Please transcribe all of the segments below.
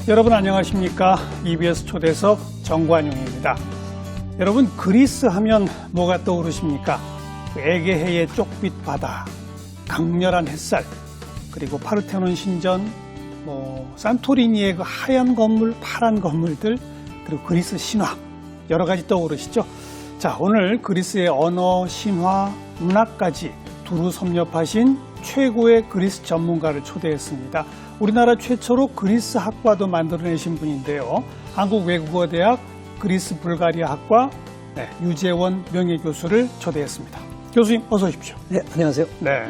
여러분 안녕하십니까? EBS 초대석 정관용입니다. 여러분 그리스 하면 뭐가 떠오르십니까? 그 에게해의 쪽빛 바다, 강렬한 햇살, 그리고 파르테논 신전, 산토리니의 그 하얀 건물, 파란 건물들, 그리고 그리스 신화 여러 가지 떠오르시죠? 자, 오늘 그리스의 언어, 신화, 문학까지 두루 섭렵하신 최고의 그리스 전문가를 초대했습니다. 우리나라 최초로 그리스 학과도 만들어내신 분인데요. 한국외국어대학 그리스 불가리아 학과 유재원 명예교수를 초대했습니다. 교수님 어서 오십시오. 네, 안녕하세요. 네.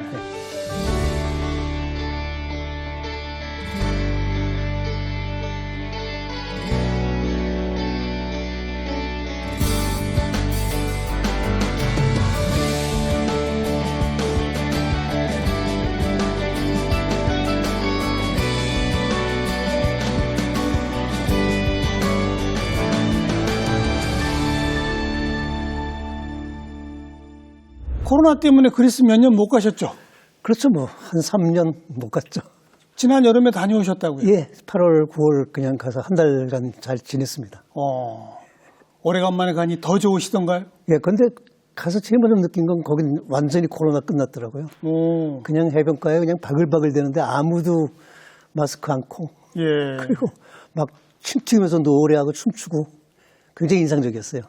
코로나 때문에 그리스 몇 년 못 가셨죠? 그렇죠, 한 3년 못 갔죠. 지난 여름에 다녀오셨다고요? 예, 8월, 9월 그냥 가서 한 달간 잘 지냈습니다. 오래간만에 가니 더 좋으시던가요? 예, 근데 가서 제일 먼저 느낀 건 거긴 완전히 코로나 끝났더라고요. 그냥 해변가에 그냥 바글바글 되는데 아무도 마스크 않고. 예. 그리고 막 춤추면서 노래하고 춤추고 굉장히 인상적이었어요.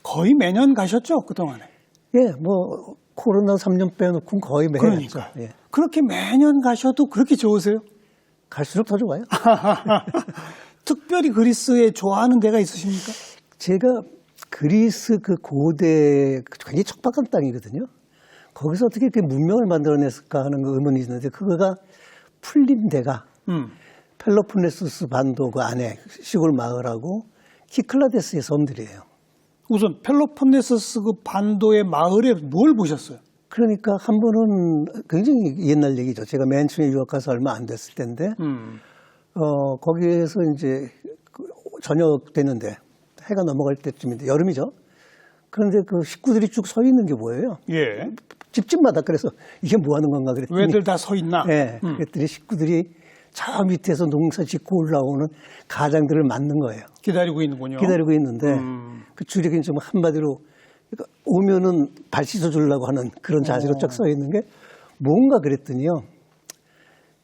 거의 매년 가셨죠, 그동안에? 예, 코로나 3년 빼놓고 거의 매년 그러니까. 갔죠. 예. 그렇게 매년 가셔도 그렇게 좋으세요? 갈수록 더 좋아요. 특별히 그리스에 좋아하는 데가 있으십니까? 제가 그리스 그 고대 굉장히 척박한 땅이거든요. 거기서 어떻게 이렇게 문명을 만들어냈을까 하는 의문이 있는데 그거가 풀린 데가 펠로폰네소스 반도 그 안에 시골 마을하고 키클라데스의 섬들이에요. 우선 펠로폰네소스 그 반도의 마을에 뭘 보셨어요? 그러니까 한 번은 굉장히 옛날 얘기죠. 제가 맨 처음에 유학 가서 얼마 안 됐을 때인데 거기에서 이제 저녁 되는데 해가 넘어갈 때쯤인데 여름이죠. 그런데 그 식구들이 쭉 서 있는 게 뭐예요? 예. 집집마다 그래서 이게 뭐 하는 건가 그랬더니 왜들 다 서 있나? 네, 그랬더니 식구들이 저 밑에서 농사 짓고 올라오는 가장들을 맞는 거예요. 기다리고 있는군요. 기다리고 있는데 그 줄이 좀 한마디로 그러니까 오면은 발 씻어주려고 하는 그런 자세로 쫙 서 있는 게 뭔가 그랬더니요.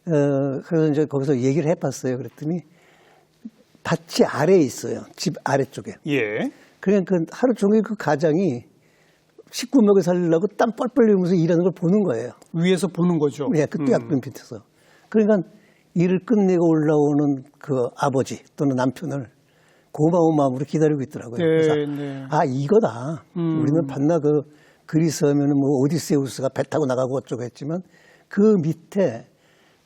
그래서 이제 거기서 얘기를 해봤어요. 그랬더니 밭이 아래에 있어요. 집 아래쪽에. 예. 그러니까 하루 종일 그 가장이 식구 먹여 살리려고 땀 뻘뻘 흘리면서 일하는 걸 보는 거예요. 위에서 보는 거죠. 예, 그 뚜약변 밑에서. 그러니까 일을 끝내고 올라오는 그 아버지 또는 남편을 고마운 마음으로 기다리고 있더라고요. 네, 그래서 네. 이거다. 우리는 반나 그 그리스 하면은 오디세우스가 배 타고 나가고 어쩌고 했지만 그 밑에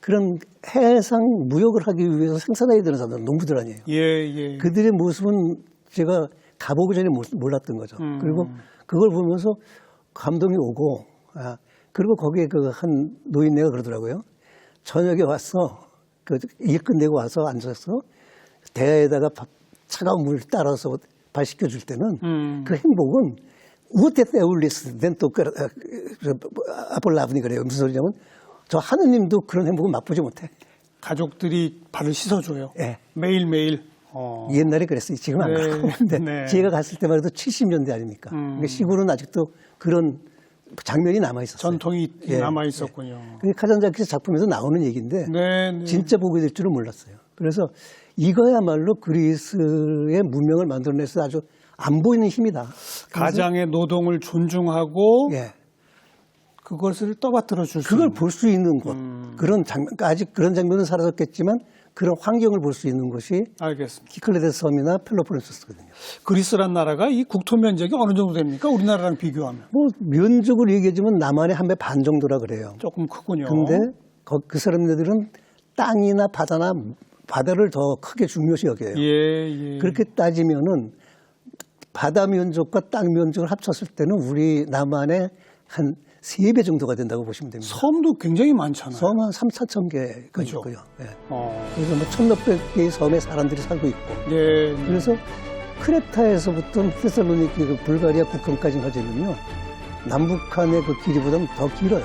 그런 해상 무역을 하기 위해서 생산해야 되는 사람들, 농부들 아니에요. 예. 그들의 모습은 제가 가보기 전에 몰랐던 거죠. 그리고 그걸 보면서 감동이 오고, 그리고 거기에 그 한 노인네가 그러더라고요. 저녁에 와서 그 일 끝내고 와서 앉아서 대야에다가 차가운 물 따라서 발 씻겨줄 때는 그 행복은 우테테 에울리스 덴또 아폴라브니 그래요. 무슨 소리냐면 저 하느님도 그런 행복은 맛보지 못해. 가족들이 발을 씻어줘요. 예. 매일매일. 옛날에 그랬어요. 지금 안 가고. 근데 제가 갔을 때만 해도 70년대 아닙니까? 그러니까 시골은 아직도 그런 장면이 남아있었어요. 전통이 남아있었군요. 그게 카잔자키 작품에서 나오는 얘기인데 네. 진짜 보게 될 줄은 몰랐어요. 그래서 이거야말로 그리스의 문명을 만들어내서 아주 안 보이는 힘이다. 가장의 노동을 존중하고 예. 그것을 떠받들어 줄 수 그걸 있는. 볼 수 있는 곳. 그런 장면, 아직 그런 장면은 사라졌겠지만 그런 환경을 볼 수 있는 곳이 알겠습니다. 키클레데스 섬이나 펠로폰네소스거든요. 그리스란 나라가 이 국토 면적이 어느 정도 됩니까? 우리나라랑 비교하면. 면적으로 얘기하자면 남한의 한 배 반 정도라 그래요. 조금 크군요. 근데 그 사람들은 땅이나 바다를 더 크게 중요시 여겨요. 예. 그렇게 따지면은 바다 면적과 땅 면적을 합쳤을 때는 우리 남한의 한 3배 정도가 된다고 보시면 됩니다. 섬도 굉장히 많잖아요. 섬 한 3, 4천 개가 그렇죠. 있고요. 예. 그래서 그래서 1,600 개의 섬에 사람들이 살고 있고. 예. 그래서 크레타에서부터 테살로니키 그 불가리아 국경까지 가지면요. 남북한의 그 길이보다는 더 길어요.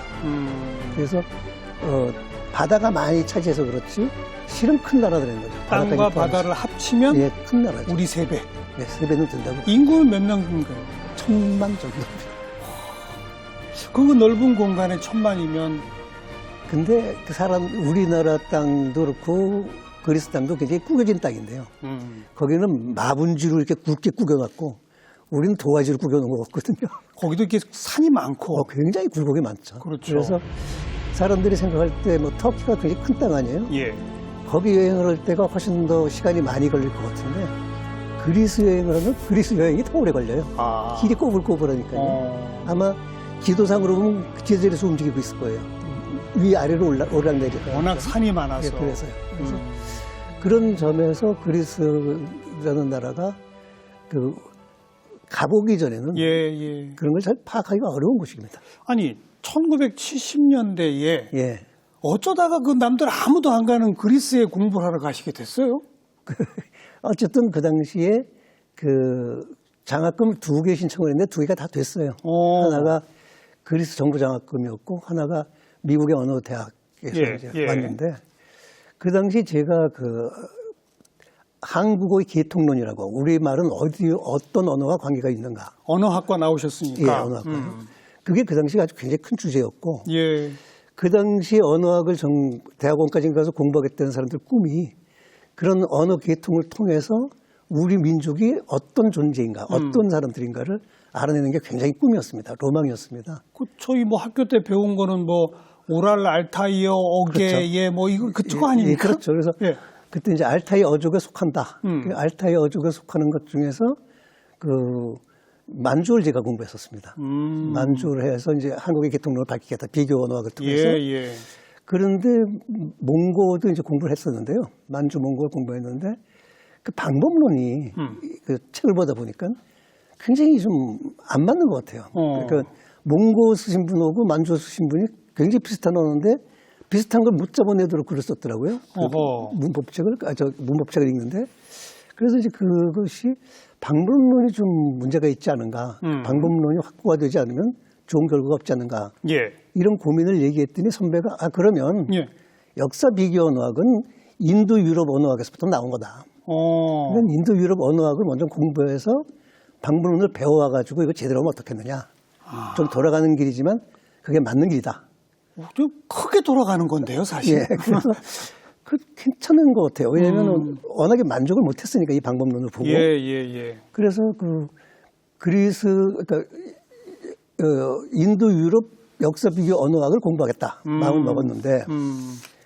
그래서 바다가 많이 차지해서 그렇지 실은 큰 나라들인 거죠. 땅과 바다까지 바다를 합치면 예, 큰 나라죠. 우리 3배. 네, 3배는 된다고. 인구는 몇 명인가요? 1,000만 정도. 그 넓은 공간에 1,000만이면 근데 그 사람 우리나라 땅도 그렇고 그리스 땅도 굉장히 구겨진 땅인데요. 거기는 마분지로 이렇게 굵게 구겨놨고 우리는 도화지로 구겨놓은 것 같거든요. 거기도 이렇게 산이 많고. 굉장히 굴곡이 많죠. 그렇죠. 그래서 사람들이 생각할 때 뭐 터키가 굉장히 큰 땅 아니에요? 예. 거기 여행을 할 때가 훨씬 더 시간이 많이 걸릴 것 같은데 그리스 여행을 하면 그리스 여행이 더 오래 걸려요. 아. 길이 꼬불꼬불하니까요. 아마 기도상으로 보면 그 제자리에서 움직이고 있을 거예요. 위아래로 오락내리가. 워낙 산이 많아서. 예, 그래서요. 그래서 그런 점에서 그리스라는 나라가 그 가보기 전에는 예, 예. 그런 걸 잘 파악하기가 어려운 곳입니다. 아니, 1970년대에 예. 어쩌다가 그 남들 아무도 안 가는 그리스에 공부를 하러 가시게 됐어요? 어쨌든 그 당시에 그 장학금 2개 신청을 했는데 2개가 다 됐어요. 하나가 그리스 정부 장학금이었고 하나가 미국의 어느 대학에서 이제 왔는데 그 당시 제가 그 한국어의 계통론이라고 우리말은 어떤 언어와 관계가 있는가. 언어학과 나오셨으니까. 예, 언어학과. 그게 그 당시 아주 굉장히 큰 주제였고 예. 그 당시 언어학을 대학원까지 가서 공부하겠다는 사람들 꿈이 그런 언어 계통을 통해서 우리 민족이 어떤 존재인가, 어떤 사람들인가를 알아내는 게 굉장히 꿈이었습니다. 로망이었습니다. 그 저희 뭐 학교 때 배운 거는 뭐 오랄 알타이어 어게 그렇죠. 예 뭐 이거 그쪽 아닙니까? 예, 그렇죠. 그래서 예. 그때 이제 알타이 어족에 속한다. 그 알타이 어족에 속하는 것 중에서 그 만주를 제가 공부했었습니다. 만주를 해서 이제 한국의 계통론을 밝히겠다. 비교 언어학을 통해서. 예, 예. 그런데 몽고도 이제 공부를 했었는데요. 만주 몽고를 공부했는데 그 방법론이 그 책을 보다 보니까 굉장히 좀 안 맞는 것 같아요. 그러니까 몽고 쓰신 분하고 만주 쓰신 분이 굉장히 비슷한 언어인데 비슷한 걸 못 잡아내도록 글을 썼더라고요. 문법책을 읽는데 그래서 이제 그것이 방법론이 좀 문제가 있지 않은가, 방법론이 확고가 되지 않으면 좋은 결과가 없지 않은가. 예. 이런 고민을 얘기했더니 선배가 그러면 예. 역사 비교 언어학은 인도 유럽 언어학에서부터 나온 거다. 그러면 인도 유럽 언어학을 먼저 공부해서 방법론을 배워와가지고 이거 제대로 하면 어떻겠느냐. 좀 돌아가는 길이지만 그게 맞는 길이다. 좀 크게 돌아가는 건데요, 사실. 예, 그래서 괜찮은 것 같아요. 왜냐하면 워낙에 만족을 못했으니까 이 방법론을 보고. 예. 그래서 그 그리스, 그러니까 인도 유럽 역사 비교 언어학을 공부하겠다 마음을 먹었는데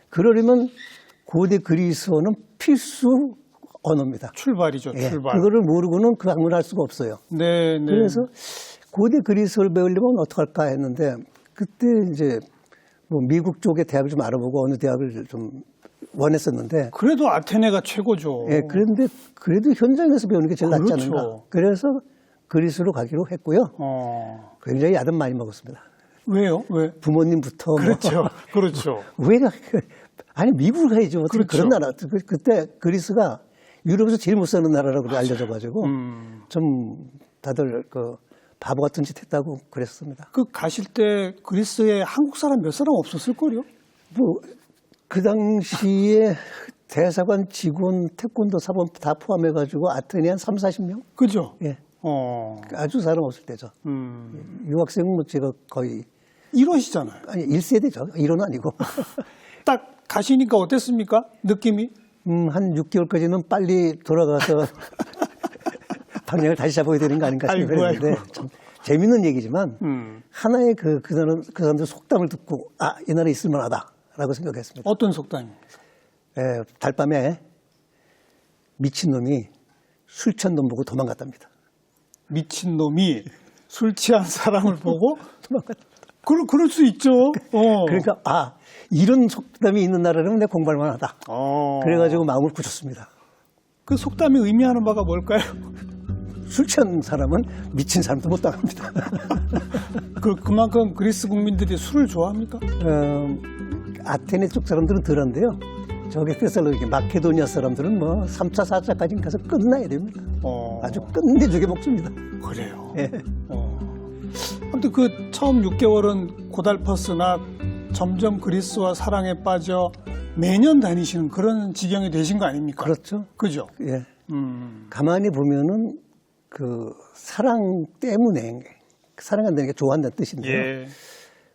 그러려면 고대 그리스어는 필수 언어입니다. 출발이죠, 예, 출발. 그거를 모르고는 그 학문을 할 수가 없어요. 네. 그래서 고대 그리스어를 배우려면 어떡할까 했는데 그때 이제 뭐 미국 쪽의 대학을 좀 알아보고 어느 대학을 좀 원했었는데 그래도 아테네가 최고죠. 예, 그런데 그래도 현장에서 배우는 게 제일 낫지 그렇죠. 않은가. 그래서 그리스로 가기로 했고요. 굉장히 야단 많이 먹었습니다. 왜요? 왜? 부모님부터. 그렇죠. 그렇죠. 아니, 미국을 가야죠. 어떻게 그렇죠. 그런 나라. 그때 그리스가 유럽에서 제일 못 사는 나라라고 알려져가지고 좀 다들 그 바보 같은 짓 했다고 그랬습니다. 그 가실 때 그리스에 한국 사람 몇 사람 없었을걸요? 그 당시에 대사관, 직원, 태권도 사범 다 포함해가지고 아테네 한 3, 40명? 그죠? 예. 아주 사람 없을 때죠. 유학생은 뭐 제가 거의. 1호시잖아요. 아니, 1세대죠. 1호는 아니고. 딱 가시니까 어땠습니까? 느낌이? 한 6개월까지는 빨리 돌아가서 방향을 다시 잡아야 되는 거 아닌가 싶었는데 참 재밌는 얘기지만 하나의 그 사람들 속담을 듣고 이 나라에 있을 만하다라고 생각했습니다. 어떤 속담입니까? 달밤에 미친놈이 술 취한 놈 보고 도망갔답니다. 미친놈이 술 취한 사람을 보고 도망갔다. 그럴 수 있죠. 그러니까 이런 속담이 있는 나라라면 내가 공부할 만하다. 그래가지고 마음을 굳혔습니다. 그 속담이 의미하는 바가 뭘까요? 술 취한 사람은 미친 사람도 못 당합니다. 그만큼 그리스 국민들이 술을 좋아합니까? 아테네 쪽 사람들은 덜한데요. 저기 테살로니게 마케도니아 사람들은 뭐 3차, 4차까지 가서 끝나야 됩니다. 아주 끝내주게 먹습니다. 그래요. 예. 아무튼 그 처음 6개월은 고달팠으나 점점 그리스와 사랑에 빠져 매년 다니시는 그런 지경이 되신 거 아닙니까? 그렇죠. 그죠? 예. 가만히 보면은 그 사랑 때문에 사랑한다는 게 좋아한다는 뜻인데요. 예.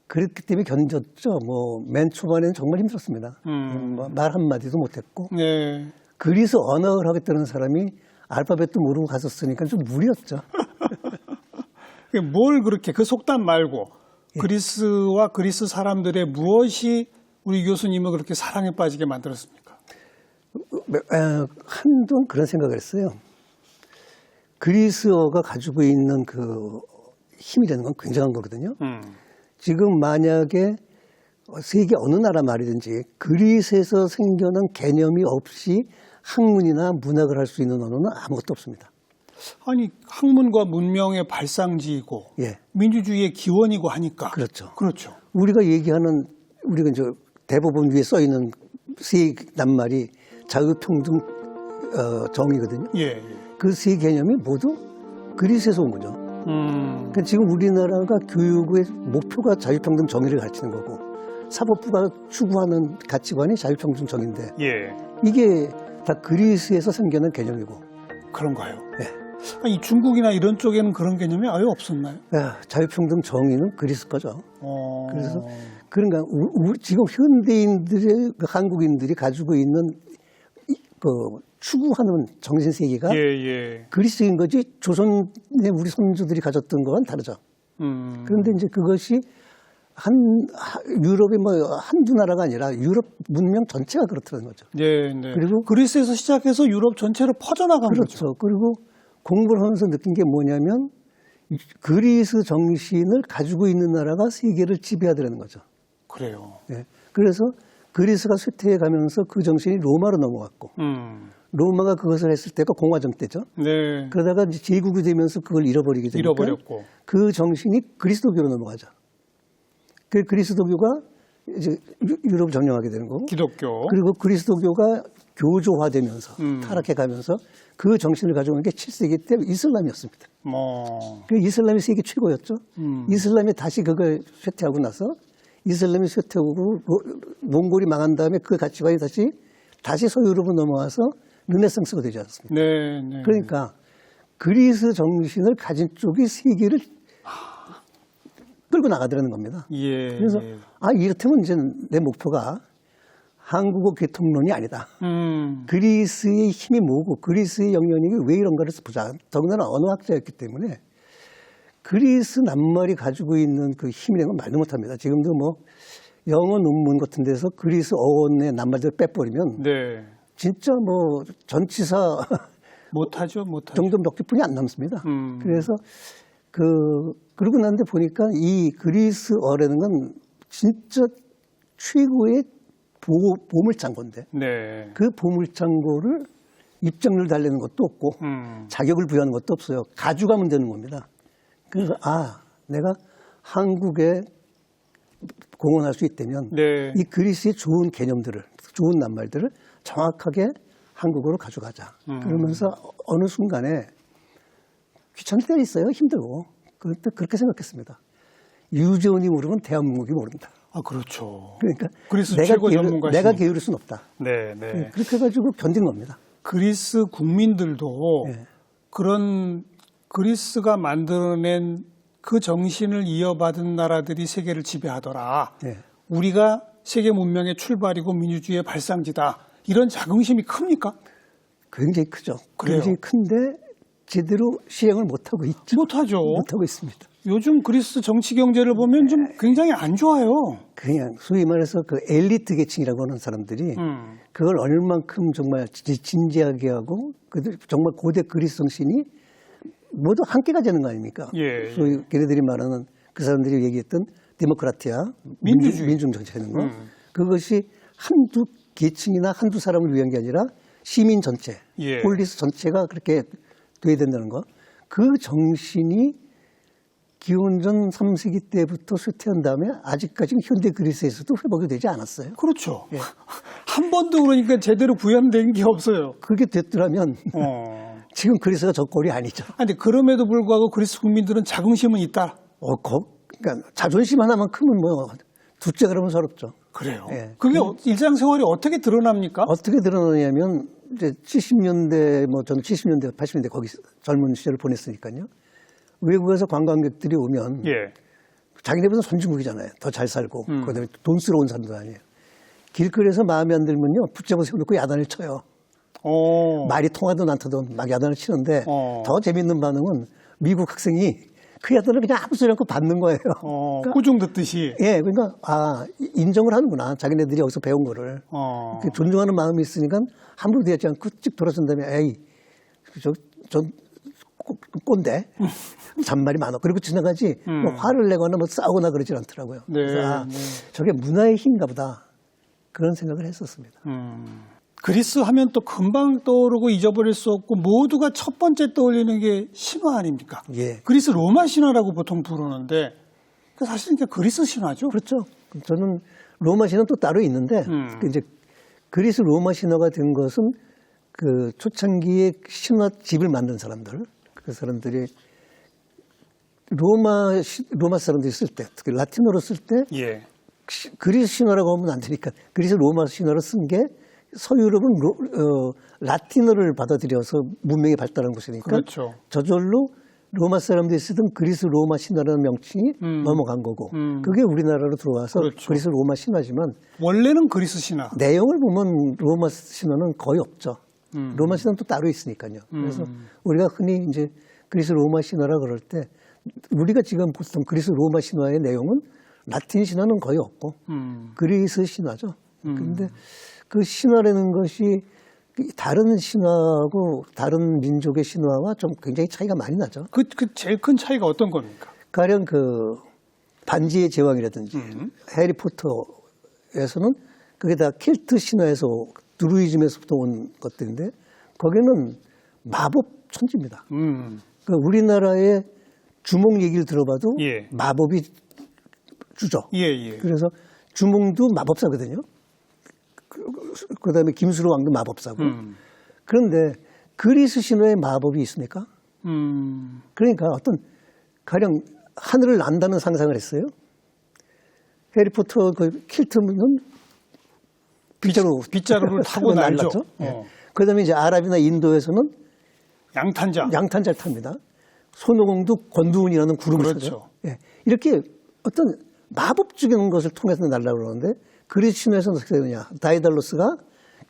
그렇기 때문에 견뎠죠. 뭐 맨 초반에는 정말 힘들었습니다. 말 한마디도 못했고 네. 그리스 언어를 하겠다는 사람이 알파벳도 모르고 갔었으니까 좀 무리였죠. 뭘 그렇게 그 속담 말고 예. 그리스와 그리스 사람들의 무엇이 우리 교수님을 그렇게 사랑에 빠지게 만들었습니까? 한동 그런 생각을 했어요. 그리스어가 가지고 있는 그 힘이라는 건 굉장한 거거든요. 지금 만약에 세계 어느 나라 말이든지 그리스에서 생겨난 개념이 없이 학문이나 문학을 할 수 있는 언어는 아무것도 없습니다. 아니 학문과 문명의 발상지이고 예. 민주주의의 기원이고 하니까 그렇죠. 그렇죠. 우리가 얘기하는 우리가 이제 대법원 위에 써 있는 세 낱말이 자유평등 정의거든요. 예, 예. 그 세 개념이 모두 그리스에서 온 거죠. 그러니까 지금 우리나라가 교육의 목표가 자유평등 정의를 가르치는 거고 사법부가 추구하는 가치관이 자유평등 정의인데 예. 이게 다 그리스에서 생겨난 개념이고. 그런가요? 네. 아니, 중국이나 이런 쪽에는 그런 개념이 아예 없었나요? 자유평등 정의는 그리스 거죠. 어... 그래서 그러니까 지금 현대인들의 그 한국인들이 가지고 있는 그 추구하는 정신 세계가 예, 예. 그리스인 거지 조선의 우리 선조들이 가졌던 거와는 다르죠. 그런데 이제 그것이 유럽의 뭐 한두 나라가 아니라 유럽 문명 전체가 그렇다는 거죠. 네, 네. 그리고 그리스에서 시작해서 유럽 전체로 퍼져나간 그렇죠. 거죠. 그리고 공부를 하면서 느낀 게 뭐냐면 그리스 정신을 가지고 있는 나라가 세계를 지배하더라는 거죠. 그래요. 예. 그래서 그리스가 쇠퇴해 가면서 그 정신이 로마로 넘어갔고 로마가 그것을 했을 때가 공화정 때죠. 네. 그러다가 이제 제국이 되면서 그걸 잃어버리게 되니까 잃어버렸고. 그 정신이 그리스도교로 넘어가죠. 그 그리스도교가 이제 유럽을 점령하게 되는 거고 기독교. 그리고 그리스도교가 교조화되면서 타락해 가면서 그 정신을 가져오는 게 7세기 때 이슬람이었습니다. 그 이슬람이 세계 최고였죠. 이슬람이 다시 그걸 쇠퇴하고 나서 이슬람이 쇠퇴하고 몽골이 망한 다음에 그 가치관이 다시 서유럽으로 넘어와서 르네상스가 되지 않습니까? 네, 네. 그러니까 그리스 정신을 가진 쪽이 세계를 끌고 나가더라는 겁니다. 예. 그래서 이렇다면 이제 내 목표가 한국어 개통론이 아니다. 그리스의 힘이 뭐고 그리스의 영향력이 왜 이런가를 보자. 더군다나 언어학자였기 때문에 그리스 낱말이 가지고 있는 그 힘이라는 건 말도 못합니다. 지금도 뭐 영어 논문 같은 데서 그리스 어원의 낱말들 빼버리면 네. 진짜 뭐 전치사 못하죠. 정도 몇 개뿐이 안 남습니다. 그래서 그러고 난데 보니까 이 그리스어라는 건 진짜 최고의 보물창고인데 네. 그 보물창고를 입장료를 달래는 것도 없고 자격을 부여하는 것도 없어요. 가져가면 되는 겁니다. 그래서 내가 한국에 공헌할 수 있다면 네. 이 그리스의 좋은 개념들을 좋은 낱말들을 정확하게 한국어로 가져가자. 그러면서 어느 순간에 귀찮을 때가 있어요. 힘들고. 그때 그렇게 생각했습니다. 유재훈이 모르면 대한민국이 모른다. 그렇죠. 그러니까 그리스 최고 전문가시니까. 내가 게으를 수는 없다. 네, 네. 그렇게 해가지고 견딘 겁니다. 그리스 국민들도 네. 그런 그리스가 만들어낸 그 정신을 이어받은 나라들이 세계를 지배하더라. 네. 우리가 세계 문명의 출발이고 민주주의의 발상지다. 이런 자긍심이 큽니까? 굉장히 크죠. 그래요? 굉장히 큰데 제대로 시행을 못하고 있죠. 못하죠. 못하고 있습니다. 요즘 그리스 정치 경제를 보면 좀 굉장히 안 좋아요. 그냥 소위 말해서 그 엘리트 계층이라고 하는 사람들이 그걸 얼만큼 정말 진지하게 하고 정말 고대 그리스 정신이 모두 함께가 되는 거 아닙니까? 예. 소위 걔네들이 말하는 그 사람들이 얘기했던 데모크라티아, 민주주의. 민중 정치하는 거. 그것이 한두 계층이나 한두 사람을 위한 게 아니라 시민 전체, 예. 폴리스 전체가 그렇게 돼야 된다는 거. 그 정신이 기원전 3세기 때부터 쇠퇴한 다음에 아직까지 현대 그리스에서도 회복이 되지 않았어요. 그렇죠. 예. 한 번도 그러니까 제대로 구현된 게 없어요. 그렇게 됐더라면 지금 그리스가 저 꼴이 아니죠. 근데 그럼에도 불구하고 그리스 국민들은 자긍심은 있다. 그러니까 자존심 하나만 크면 뭐 둘째 그러면 서럽죠. 그래요. 예. 그게 일상생활이 어떻게 드러납니까? 어떻게 드러나냐면 이제 70년대 뭐 저는 70년대 80년대 거기 젊은 시절을 보냈으니까요. 외국에서 관광객들이 오면 예. 자기네보다 선진국이잖아요. 더 잘 살고 그다음에 돈스러운 사람도 아니에요. 길거리에서 마음에 안 들면요 붙잡아 세워놓고 야단을 쳐요. 말이 통하든 안 통하든 막 야단을 치는데 더 재밌는 반응은 미국 학생이 그 야단을 그냥 아무 소리 않고 받는 거예요. 그러니까, 꾸중 듣듯이. 예, 그러니까 인정을 하는구나. 자기네들이 여기서 배운 거를. 존중하는 마음이 있으니까 함부로 대하지 않고 찍 돌아선 다음에 에이, 저 꼰대. 잔말이 많아. 그리고 지나가지 뭐 화를 내거나 뭐 싸우거나 그러질 않더라고요. 네, 그래서 네. 저게 문화의 힘인가 보다. 그런 생각을 했었습니다. 그리스 하면 또 금방 떠오르고 잊어버릴 수 없고 모두가 첫 번째 떠올리는 게 신화 아닙니까? 예. 그리스 로마 신화라고 보통 부르는데 사실 이제 그리스 신화죠. 그렇죠. 저는 로마 신화는 또 따로 있는데 이제 그리스 로마 신화가 된 것은 그 초창기에 신화 집을 만든 사람들, 그 사람들이 로마 사람들이 쓸 때, 특히 라틴어로 쓸 때 예. 그리스 신화라고 하면 안 되니까 그리스 로마 신화를 쓴 게 서유럽은 라틴어를 받아들여서 문명이 발달한 곳이니까 그렇죠. 저절로 로마 사람들이 쓰던 그리스 로마 신화라는 명칭이 넘어간 거고 그게 우리나라로 들어와서 그렇죠. 그리스 로마 신화지만 원래는 그리스 신화. 내용을 보면 로마 신화는 거의 없죠. 로마 신화는 또 따로 있으니까요. 그래서 우리가 흔히 이제 그리스 로마 신화라 그럴 때 우리가 지금 보통 그리스 로마 신화의 내용은 라틴 신화는 거의 없고 그리스 신화죠. 그런데 그 신화라는 것이 다른 신화하고 다른 민족의 신화와 좀 굉장히 차이가 많이 나죠. 그 제일 큰 차이가 어떤 겁니까? 가령 그 반지의 제왕이라든지 해리포터에서는 그게 다 켈트 신화에서 드루이즘에서부터 온 것들인데 거기는 마법 천지입니다. 그러니까 우리나라의 주몽 얘기를 들어봐도 예. 마법이 주죠. 예. 그래서 주몽도 마법사거든요. 그다음에 김수로 왕도 마법사고. 그런데 그리스 신화에 마법이 있습니까? 그러니까 어떤 가령 하늘을 난다는 상상을 했어요. 해리포터 그 킬트는 빗자루를 타고 날죠. 날랐죠. 그다음에 이제 아랍이나 인도에서는 양탄자를 탑니다. 손오공도 권두운이라는 구름을 그렇죠. 타죠. 예. 이렇게 어떤 마법적인 것을 통해서 날라고 그러는데 그리스 신화에서는 어떻게 되느냐. 다이달로스가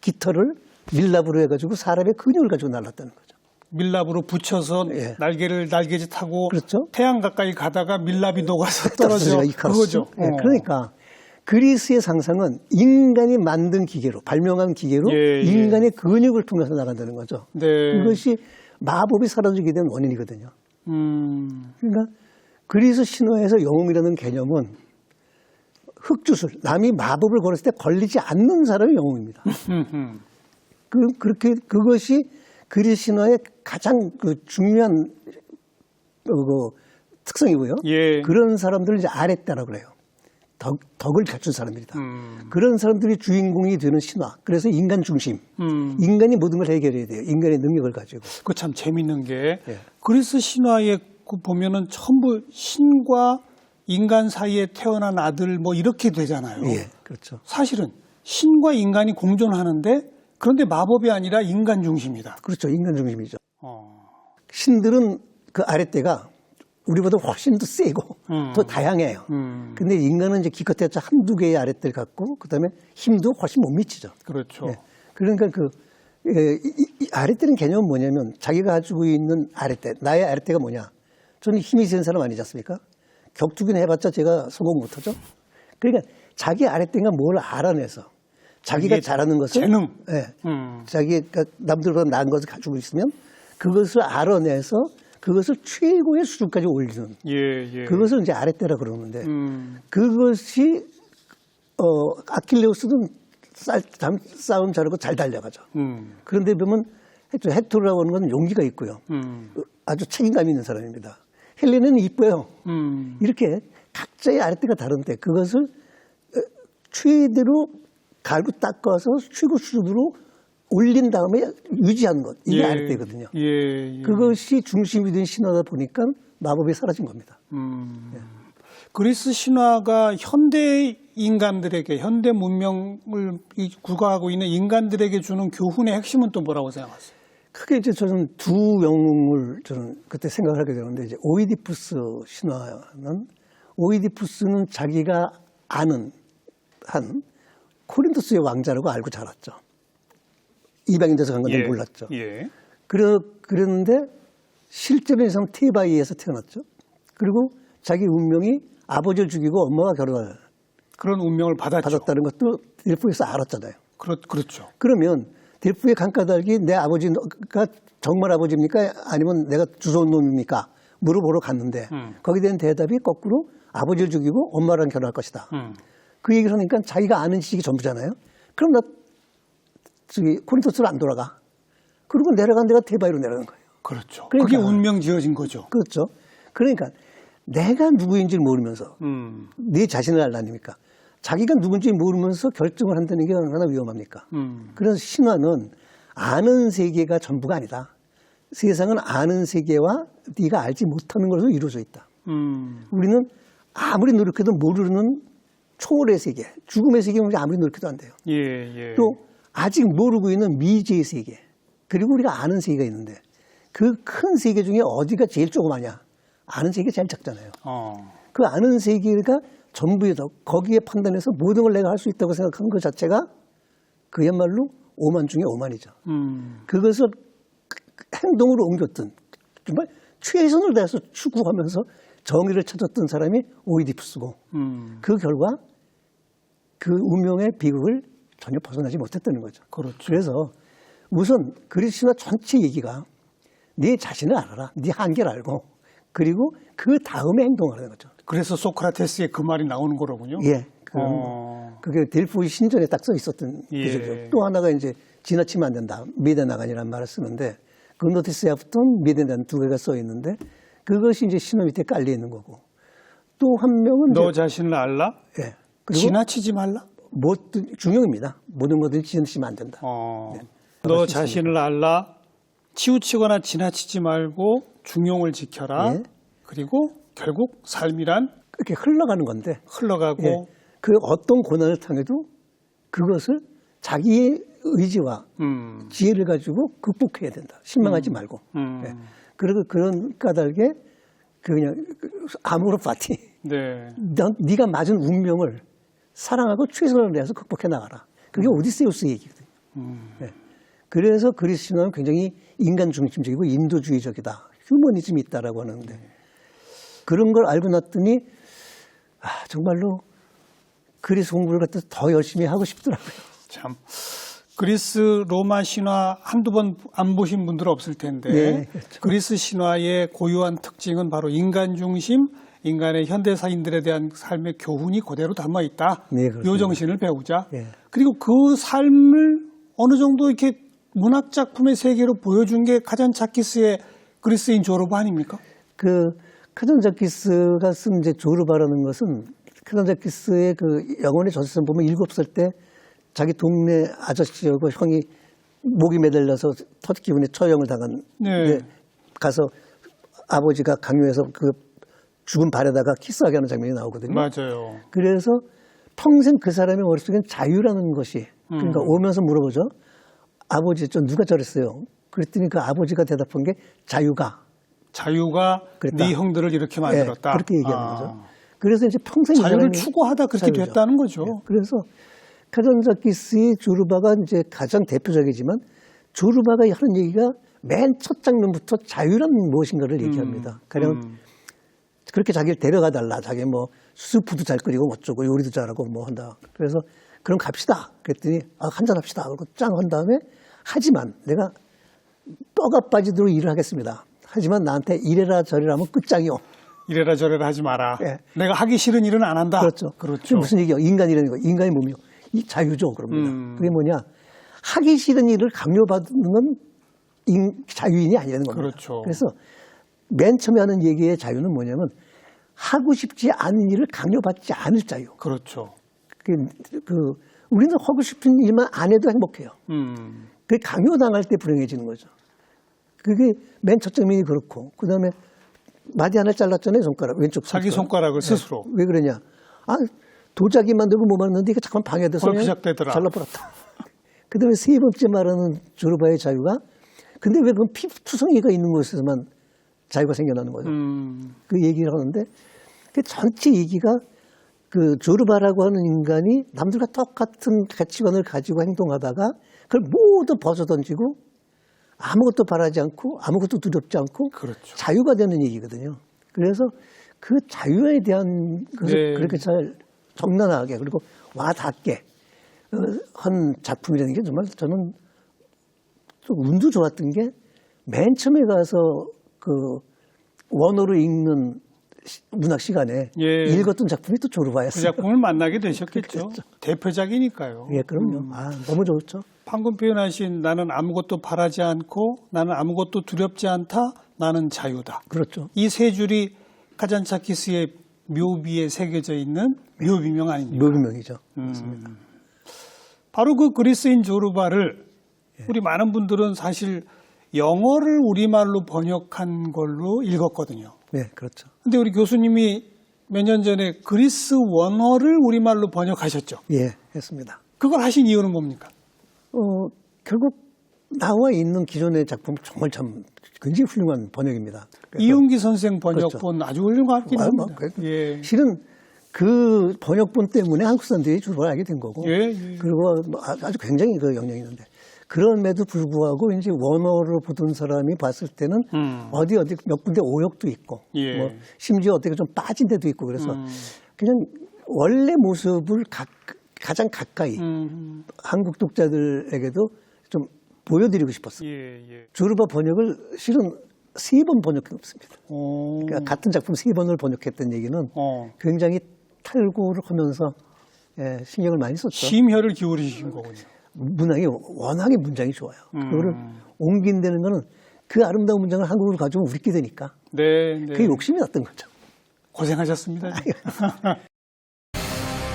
깃털을 밀랍으로 해가지고 사람의 근육을 가지고 날랐다는 거죠. 밀랍으로 붙여서 예. 날개짓 타고 그렇죠. 태양 가까이 가다가 밀랍이 녹아서 떨어져 그거죠. 예. 그러니까 그리스의 상상은 인간이 만든 기계로 발명한 기계로 예. 인간의 근육을 통해서 나간다는 거죠. 네. 그것이 마법이 사라지게 된 원인이거든요. 그러니까 그리스 신화에서 영웅이라는 개념은 흑주술, 남이 마법을 걸었을 때 걸리지 않는 사람이 영웅입니다. 그것이 그리스 신화의 가장 중요한 특성이고요. 예. 그런 사람들을 이제 아레떼라고 그래요. 덕을 갖춘 사람들이다. 그런 사람들이 주인공이 되는 신화. 그래서 인간 중심. 인간이 모든 걸 해결해야 돼요. 인간의 능력을 가지고. 그 참 재밌는 게 예. 그리스 신화에 보면은 전부 신과 인간 사이에 태어난 아들 뭐 이렇게 되잖아요. 예, 그렇죠. 사실은 신과 인간이 공존하는데 그런데 마법이 아니라 인간 중심이다. 그렇죠. 인간 중심이죠. 신들은 그 아랫대가 우리보다 훨씬 더 세고 더 다양해요. 근데 인간은 이제 기껏해야 한두 개의 아랫대를 갖고 그다음에 힘도 훨씬 못 미치죠. 그렇죠. 예. 그러니까 이 아랫대는 개념은 뭐냐면 자기가 가지고 있는 아랫대, 나의 아랫대가 뭐냐. 저는 힘이 센 사람 아니지 않습니까? 격투기는 해봤자 제가 성공 못하죠. 그러니까 자기 아랫대가 뭘 알아내서 자기가 잘하는 것을 재능. 예. 자기가 남들보다 나은 것을 가지고 있으면 그것을 알아내서 그것을 최고의 수준까지 올리는 예. 그것을 이제 아랫대라 그러는데 그것이 아킬레우스는 싸움 잘하고 잘 달려가죠. 그런데 보면 헥토르라고 하는 건 용기가 있고요. 아주 책임감 있는 사람입니다. 헬레는 이뻐요. 이렇게 각자의 아랫대가 다른데 그것을 최대로 갈고 닦아서 최고 수준으로 올린 다음에 유지하는 것. 이게 아랫대거든요. 예. 그것이 중심이 된 신화다 보니까 마법이 사라진 겁니다. 그리스 신화가 현대에 인간들에게 현대 문명을 구가하고 있는 인간들에게 주는 교훈의 핵심은 또 뭐라고 생각하세요? 크게 이제 저는 두 영웅을 저는 그때 생각을 하게 되는데 이제 오이디푸스 신화는 오이디푸스는 자기가 아는 한 코린토스의 왕자라고 알고 자랐죠. 이방인 돼서 간 건데 몰랐죠. 예. 그랬는데 실제로 이 사람 테바이에서 태어났죠. 그리고 자기 운명이 아버지를 죽이고 엄마가 결혼을 그런 운명을 받았다는 것도 델포에서 알았잖아요. 그렇죠. 그러면 델포의 강가닥이 내 아버지가 정말 아버지입니까? 아니면 내가 주워온 놈입니까? 물어보러 갔는데 거기에 대한 대답이 거꾸로 아버지를 죽이고 엄마랑 결혼할 것이다. 그 얘기를 하니까 자기가 아는 지식이 전부잖아요. 그럼 나 저기 코린토스로 안 돌아가. 그리고 내려간 데가 테바이로 내려간 거예요. 그렇죠. 그러니까, 그게 운명 지어진 거죠. 그렇죠. 그러니까 내가 누구인지를 모르면서 네 자신을 알라니까. 자기가 누군지 모르면서 결정을 한다는 게 얼마나 위험합니까? 그래서 신화는 아는 세계가 전부가 아니다. 세상은 아는 세계와 네가 알지 못하는 것으로 이루어져 있다. 우리는 아무리 노력해도 모르는 초월의 세계, 죽음의 세계는 아무리 노력해도 안 돼요. 예. 또 아직 모르고 있는 미지의 세계, 그리고 우리가 아는 세계가 있는데 그 큰 세계 중에 어디가 제일 조그마냐? 아는 세계가 제일 작잖아요. 그 아는 세계가 전부이다. 거기에 판단해서 모든 걸 내가 할 수 있다고 생각한 것 자체가 그야말로 오만 중에 오만이죠. 그것을 행동으로 옮겼던 정말 최선을 다해서 추구하면서 정의를 찾았던 사람이 오이디푸스고 그 결과 그 운명의 비극을 전혀 벗어나지 못했다는 거죠. 그렇죠. 그래서 우선 그리스 신화 전체 얘기가 네 자신을 알아라. 네 한계를 알고 그리고 그 다음에 행동하라는 거죠. 그래서 소크라테스의 그 말이 나오는 거로군요. 예. 그게 델포이 신전에 딱 써 있었던 구절이죠. 또 하나가 이제 지나치면 안 된다. 미데나간이라는 말을 쓰는데 그노티스야부터는 미데나간 두 개가 써 있는데 그것이 이제 신화 밑에 깔려 있는 거고 또 한 명은 너 자신을 알라? 예. 그리고 지나치지 말라? 중용입니다. 모든 것들 지나치면 안 된다. 네. 너 자신을 알라? 치우치거나 지나치지 말고 중용을 지켜라. 예. 그리고 결국 삶이란 그렇게 흘러가는 건데 흘러가고 예. 그 어떤 고난을 당해도 그것을 자기의 의지와 지혜를 가지고 극복해야 된다. 실망하지 말고. 예. 그리고 그런 까닭에 그냥 아모르 파티. 네. 네가 맞은 운명을 사랑하고 최선을 다해서 극복해 나가라. 그게 오디세우스 얘기거든요. 예. 그래서 그리스 신화는 굉장히 인간 중심적이고 인도주의적이다. 휴머니즘이 있다라고 하는데 그런 걸 알고 났더니 정말로 그리스 공부를 갖다 더 열심히 하고 싶더라고요. 참 그리스 로마 신화 한두 번 안 보신 분들은 없을 텐데 네, 그렇죠. 그리스 신화의 고유한 특징은 바로 인간 중심, 인간의 현대사인들에 대한 삶의 교훈이 그대로 담아 있다. 네, 그렇습니다. 요 정신을 배우자. 네. 그리고 그 삶을 어느 정도 이렇게 문학 작품의 세계로 보여준 게 카잔차키스의 그리스인 조르바 아닙니까? 그 카잔자키스가 쓴 이제 조르바라는 것은 카잔자키스의 그 영혼의 저술선 보면 7살 때 자기 동네 아저씨하고 형이 목이 매달려서 터키 기분에 처형을 당한 네. 가서 아버지가 강요해서 그 죽은 발에다가 키스하게 하는 장면이 나오거든요. 맞아요. 그래서 평생 그 사람의 머릿속엔 자유라는 것이 그러니까 오면서 물어보죠. 아버지 좀 누가 저랬어요? 그랬더니 그 아버지가 대답한 게 자유가 그랬다. 네 형들을 이렇게 만들었다. 네, 그렇게 얘기하는 거죠. 그래서 이제 평생 자유를 추구하다 그렇게 자유죠. 됐다는 거죠. 네, 그래서 카잔자키스의 조르바가 이제 가장 대표적이지만 조르바가 하는 얘기가 맨 첫 장면부터 자유란 무엇인가를 얘기합니다. 가령 그렇게 자기를 데려가 달라. 자기 뭐 수프도 잘 끓이고 어쩌고 요리도 잘하고 뭐 한다. 그래서 그럼 갑시다. 그랬더니 한잔 합시다. 그리고 짱 한 다음에 하지만 내가 뼈가 빠지도록 일을 하겠습니다. 하지만 나한테 이래라 저래라 하면 끝장이요. 이래라 저래라 하지 마라. 네. 내가 하기 싫은 일은 안 한다. 그렇죠. 그게 무슨 얘기야? 인간이라는 거. 인간이 몸이요. 이 자유죠. 그럽니다. 그게 뭐냐? 하기 싫은 일을 강요받는 건 자유인이 아니라는 겁니다. 그렇죠. 그래서 맨 처음에 하는 얘기의 자유는 뭐냐면 하고 싶지 않은 일을 강요받지 않을 자유. 그렇죠. 우리는 하고 싶은 일만 안 해도 행복해요. 그게 강요당할 때 불행해지는 거죠. 그게 맨 첫 장면이 그렇고 그다음에 마디 하나 잘랐잖아요. 손가락. 왼쪽 자기 손가락을 스스로. 왜 그러냐. 도자기 만들고 뭐 만드는데 이게 잠깐 방해돼서 거의 시작되더라. 잘라버렸다. 그 다음에 세 번째 말하는 조르바의 자유가 근데 왜 그건 피투성이가 있는 곳에서만 자유가 생겨나는 거죠. 그 얘기를 하는데 그 전체 얘기가 그 조르바라고 하는 인간이 남들과 똑같은 가치관을 가지고 행동하다가 그걸 모두 벗어던지고 아무것도 바라지 않고 아무것도 두렵지 않고 그렇죠. 자유가 되는 얘기거든요. 그래서 그 자유에 대한 것을 네. 그렇게 잘 적나라하게 그리고 와닿게 한 작품이라는 게 정말 저는 좀 운도 좋았던 게 맨 처음에 가서 그 원어로 읽는 문학 시간에 예. 읽었던 작품이 또 그 조르바였어요. 작품을 만나게 되셨겠죠. 그렇죠. 대표작이니까요. 예, 그럼요. 아, 너무 좋죠. 방금 표현하신 나는 아무것도 바라지 않고 나는 아무것도 두렵지 않다. 나는 자유다. 그렇죠. 이 세 줄이 카잔차키스의 묘비에 새겨져 있는 묘비명 아닙니까? 묘비명이죠. 맞습니다. 바로 그 그리스인 조르바를 우리 많은 분들은 사실 영어를 우리말로 번역한 걸로 읽었거든요. 네, 그렇죠. 근데 우리 교수님이 몇 년 전에 그리스 원어를 우리말로 번역하셨죠. 예, 했습니다. 그걸 하신 이유는 뭡니까? 결국 나와 있는 기존의 작품 정말 참 굉장히 훌륭한 번역입니다. 그래서 이윤기 선생 번역본 그렇죠. 아주 훌륭하긴 합니다. 예. 실은 그 번역본 때문에 한국 사람들이 주로 알게 된 거고, 예, 예. 그리고 뭐 아주 굉장히 그 영향이 있는데 그럼에도 불구하고 이제 원어로 보던 사람이 봤을 때는 어디 몇 군데 오역도 있고, 예. 뭐 심지어 어떻게 좀 빠진 데도 있고 그래서 그냥 원래 모습을 가장 가까이 한국 독자들에게도 좀 보여드리고 싶었어요. 예, 예. 조르바 번역을 실은 3번 번역했습니다. 오. 그러니까 같은 작품 3번을 번역했던 얘기는 어. 굉장히 탈고를 하면서 신경을 많이 썼죠. 심혈을 기울이신 거군요. 문학이 워낙에 문장이 좋아요. 그거를 옮긴다는 거는 그 아름다운 문장을 한국으로 가져오면 우리끼리 되니까 네, 네. 그게 욕심이 났던 거죠. 고생하셨습니다.